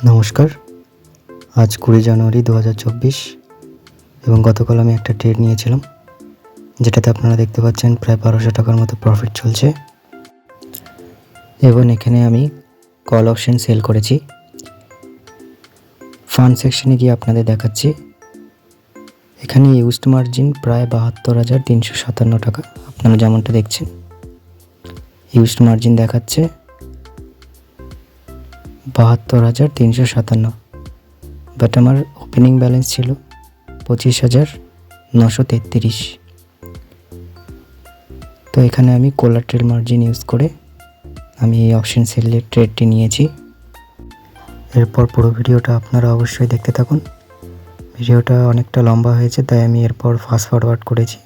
নমস্কার, আজ 20 জানুয়ারি 2024 এবং গতকাল আমি একটা ট্রেড নিয়েছিলাম, যেটাতে আপনারা দেখতে পাচ্ছেন প্রায় 1200 টাকার মতো প্রফিট চলছে। এবং এখানে আমি কল অপশন সেল করেছি। ফান্ড সেকশনে গিয়ে আপনাদের দেখাচ্ছি। এখানে ইউজড মার্জিন প্রায় 72,357 টাকা। আপনারা যেমনটা দেখছেন ইউজড মার্জিন দেখাচ্ছে 72,357, বাট আমার ওপেনিং ব্যালেন্স ছিল 25,933। তো এখানে আমি কোলাট্রাল মার্জিন ইউজ করে আমি এই অপশন সেলের ট্রেডটি নিয়েছি। এরপর পুরো ভিডিওটা আপনারা অবশ্যই দেখতে থাকুন। ভিডিওটা অনেকটা লম্বা হয়েছে, তাই আমি এরপর ফাস্ট ফরওয়ার্ড করেছি।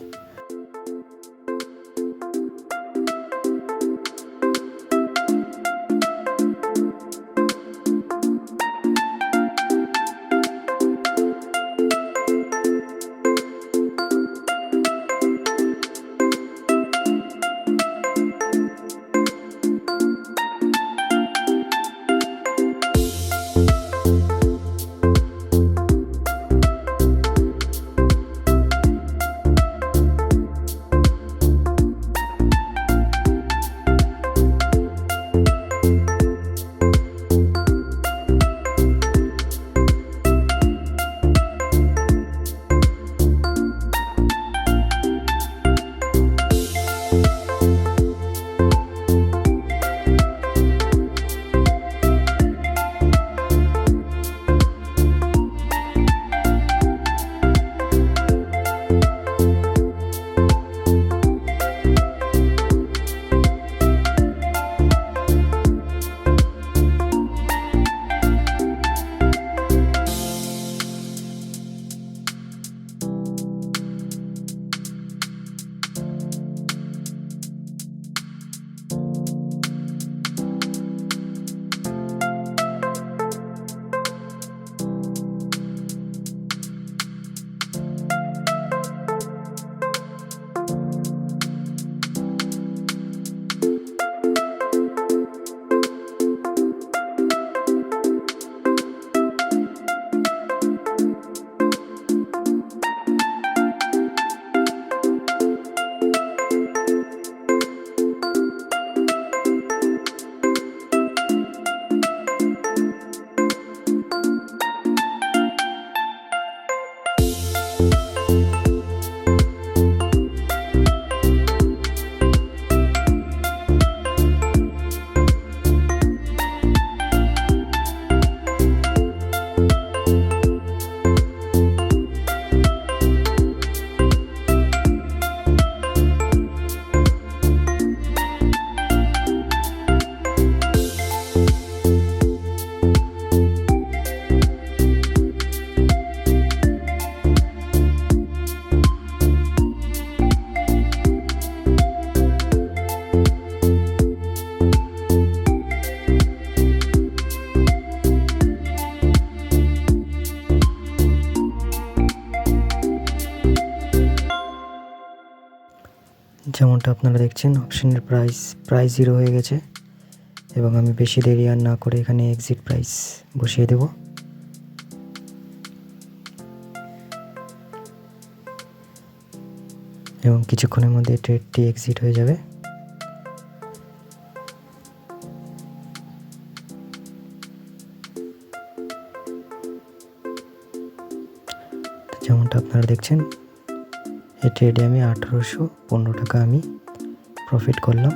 যেমনটা আপনারা দেখছেন অপশনের প্রাইস 0 হয়ে গেছে এবং আমি বেশি দেরি আর না করে এখানে এক্সিট প্রাইস বসিয়ে দেব। এবং কিছুক্ষণের মধ্যে ট্রেডটি এক্সিট হয়ে যাবে। যেমনটা আপনারা দেখছেন এই ট্রেডে আমি 1815 টাকা আমি প্রফিট করলাম।